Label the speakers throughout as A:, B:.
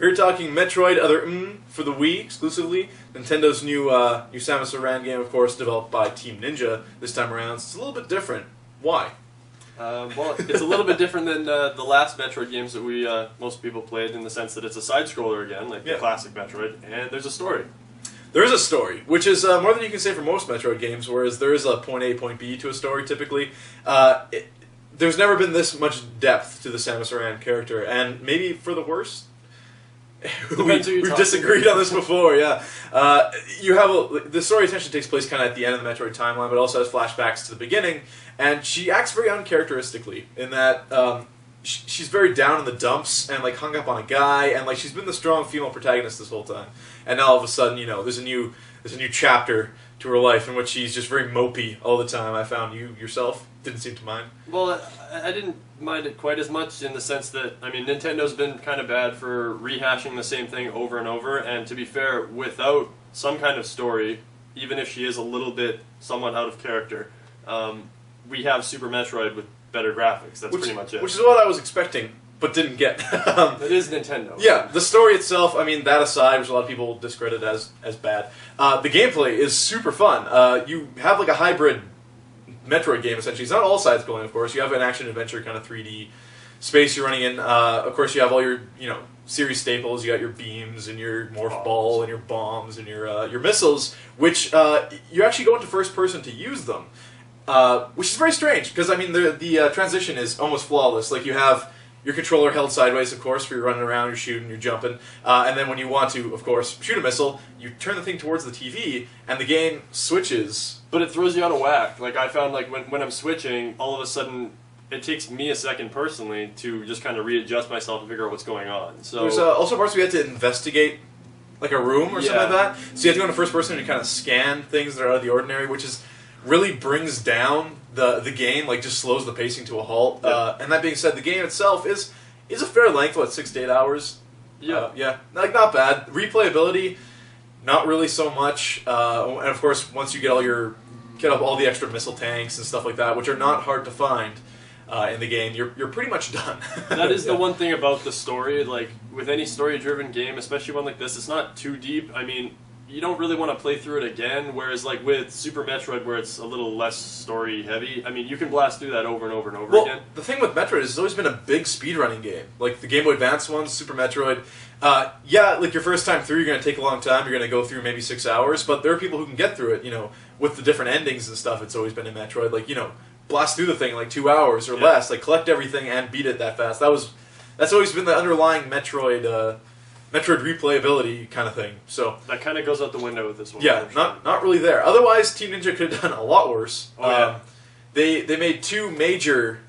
A: Here talking Metroid, for the Wii exclusively. Nintendo's new Samus Aran game, of course, developed by Team Ninja this time around. It's a little bit different. Why?
B: Well, it's a little bit different than the last Metroid games that we most people played, in the sense that it's a side-scroller again, like the classic Metroid, and there's a story.
A: There is a story, which is more than you can say for most Metroid games, whereas there is a point A, point B to a story, typically. There's never been this much depth to the Samus Aran character, and maybe for the worse. We've disagreed on this before, yeah. The story essentially takes place kind of at the end of the Metroid timeline, but also has flashbacks to the beginning, and she acts very uncharacteristically in that she's very down in the dumps and like hung up on a guy, and like she's been the strong female protagonist this whole time, and now all of a sudden, there's a new chapter to her life in which she's just very mopey all the time. I found you yourself didn't seem to mind.
B: Well, I didn't mind it quite as much, in the sense that, I mean, Nintendo's been kind of bad for rehashing the same thing over and over, and to be fair, without some kind of story, even if she is a little bit somewhat out of character, we have Super Metroid with better graphics. That's pretty much it.
A: Which is what I was expecting, but didn't get.
B: It is Nintendo.
A: Yeah, the story itself, I mean, that aside, which a lot of people discredit as bad, the gameplay is super fun. You have like a hybrid Metroid game, essentially. It's not all side-scrolling, of course. You have an action-adventure kind of 3D space you're running in. Of course, you have all your, series staples. You got your beams and your morph ball and your bombs and your missiles, which you actually go into first person to use them, which is very strange, because, I mean, the transition is almost flawless. Like, you have your controller held sideways, of course, where you're running around, you're shooting, you're jumping, and then when you want to, of course, shoot a missile, you turn the thing towards the TV, and the game switches.
B: But it throws you out of whack. Like, I found, like, when I'm switching, all of a sudden, it takes me a second, personally, to just kind of readjust myself and figure out what's going on. So
A: there's also parts where you have to investigate, like, a room or something like that. So you have to go into first person and kind of scan things that are out of the ordinary, which is really brings down the game, like, just slows the pacing to a halt. And that being said, the game itself is a fair length, what, 6 to 8 hours? Yeah, like, not bad. Replayability, not really so much. And of course, once you get up all the extra missile tanks and stuff like that, which are not hard to find in the game, you're pretty much done.
B: That is the one thing about the story. Like, with any story-driven game, especially one like this, it's not too deep. I mean, you don't really want to play through it again, whereas like with Super Metroid, where it's a little less story-heavy, I mean, you can blast through that over and over and over again.
A: The thing with Metroid is it's always been a big speedrunning game. Like the Game Boy Advance ones, Super Metroid, like your first time through, you're going to take a long time, you're going to go through maybe 6 hours, but there are people who can get through it, with the different endings and stuff. It's always been in Metroid, like, blast through the thing in like 2 hours or less, like collect everything and beat it that fast. That's always been the underlying Metroid replayability kind of thing. So
B: that kind of goes out the window with this one.
A: Yeah, not really there. Otherwise, Team Ninja could have done a lot worse. They made 2 major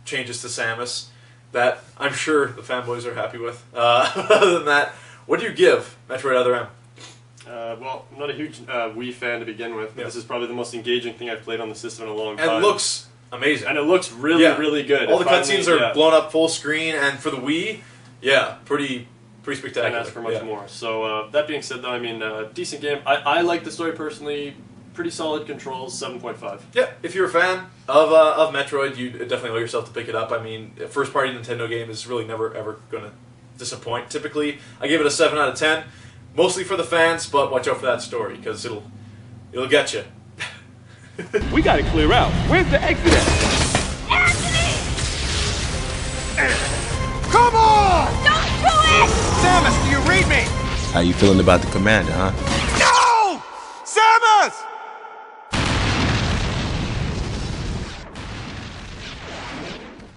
A: changes to Samus that I'm sure the fanboys are happy with. Other than that, what do you give Metroid Other M?
B: Well, I'm not a huge Wii fan to begin with, but this is probably the most engaging thing I've played on the system in a long time.
A: And it looks amazing.
B: And it looks really good.
A: All the cutscenes are blown up full screen, and for the Wii, pretty spectacular.
B: Can't ask for much more. So that being said, though, I mean, decent game. I like the story personally. Pretty solid controls. 7.5.
A: Yeah, if you're a fan of Metroid, you definitely owe yourself to pick it up. I mean, a first-party Nintendo game is really never ever going to disappoint. Typically, I give it a 7 out of 10. Mostly for the fans, but watch out for that story, because it'll get you.
C: We gotta clear out. Where's the exit at?
D: Come on!
E: Don't do it!
D: Samus, do you read me?
F: How you feeling about the commander, huh?
D: No! Samus!